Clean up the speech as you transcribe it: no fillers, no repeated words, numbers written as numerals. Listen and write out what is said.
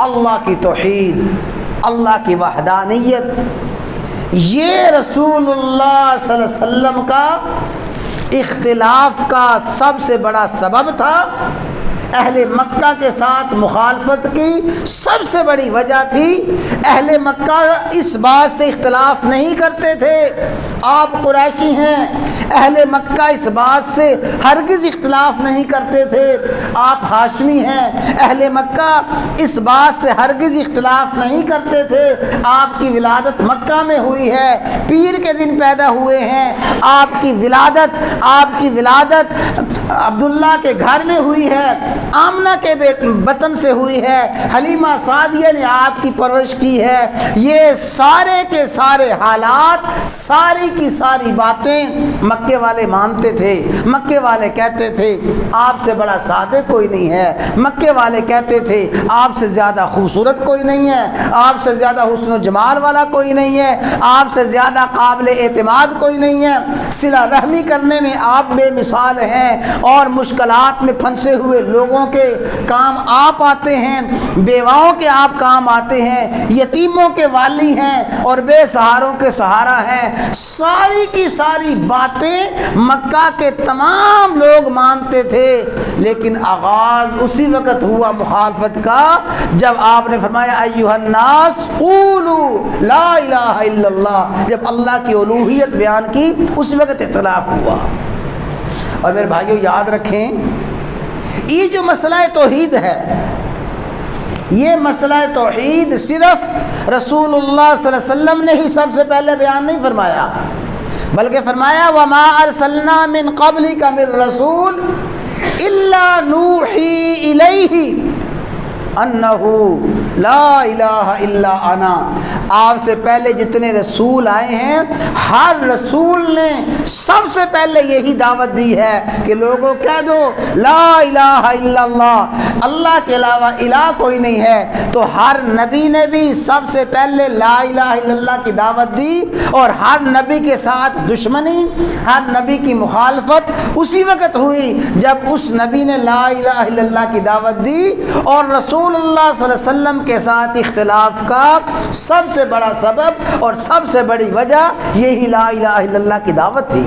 اللہ کی توحید، اللہ کی وحدانیت، یہ رسول اللہ صلی اللہ علیہ وسلم کا اختلاف کا سب سے بڑا سبب تھا۔ اہل مکہ کے ساتھ مخالفت کی سب سے بڑی وجہ تھی، اہل مکہ اس بات سے اختلاف نہیں کرتے تھے آپ قریشی ہیں، اہل مکہ اس بات سے ہرگز اختلاف نہیں کرتے تھے آپ ہاشمی ہیں، اہل مکہ اس بات سے ہرگز اختلاف نہیں کرتے تھے آپ کی ولادت مکہ میں ہوئی ہے، پیر کے دن پیدا ہوئے ہیں، آپ کی ولادت عبداللہ کے گھر میں ہوئی ہے، آمنہ کے بطن سے ہوئی ہے، حلیمہ سعدیہ نے آپ کی پرورش کی ہے۔ یہ سارے کے سارے حالات، ساری کی ساری باتیں مکے والے مانتے تھے۔ مکے والے کہتے تھے آپ سے بڑا صادق کوئی نہیں ہے، مکے والے کہتے تھے آپ سے زیادہ خوبصورت کوئی نہیں ہے، آپ سے زیادہ حسن و جمال والا کوئی نہیں ہے، آپ سے زیادہ قابل اعتماد کوئی نہیں ہے، صلہ رحمی کرنے میں آپ بے مثال ہیں، اور مشکلات میں پھنسے ہوئے لوگوں کے کام آپ آتے ہیں، بیواؤں کے آپ کام آتے ہیں، یتیموں کے والی ہیں اور بے سہاروں کے سہارا ہیں۔ ساری کی ساری باتیں مکہ کے تمام لوگ مانتے تھے، لیکن آغاز اسی وقت ہوا مخالفت کا جب آپ نے فرمایا ایھا الناس قولوا لا الہ الا اللہ، جب اللہ کی الوہیت بیان کی اسی وقت اختلاف ہوا۔ اور میرے بھائیوں یاد رکھیں، یہ جو مسئلہ توحید ہے، یہ مسئلہ توحید صرف رسول اللہ صلی اللہ علیہ وسلم نے ہی سب سے پہلے بیان نہیں فرمایا، بلکہ فرمایا وَمَا أَرْسَلْنَا مِن قَبْلِكَ مِن رَّسُولٍ إِلَّا نُوحِي إِلَيْهِ أَنَّهُ لَا إِلَٰهَ إِلَّا أَنَا۔ آپ سے پہلے جتنے رسول آئے ہیں، ہر رسول نے سب سے پہلے یہی دعوت دی ہے کہ لوگوں کہہ دو لا الہ الا اللہ، اللہ کے علاوہ الہ کوئی نہیں ہے۔ تو ہر نبی نے بھی سب سے پہلے لا الہ الا اللہ کی دعوت دی، اور ہر نبی کے ساتھ دشمنی، ہر نبی کی مخالفت اسی وقت ہوئی جب اس نبی نے لا الہ الا اللہ کی دعوت دی، اور رسول اللہ صلی اللہ علیہ وسلم کے ساتھ اختلاف کا سب سے بڑا سبب اور سب سے بڑی وجہ یہی لا الہ الا اللہ کی دعوت تھی۔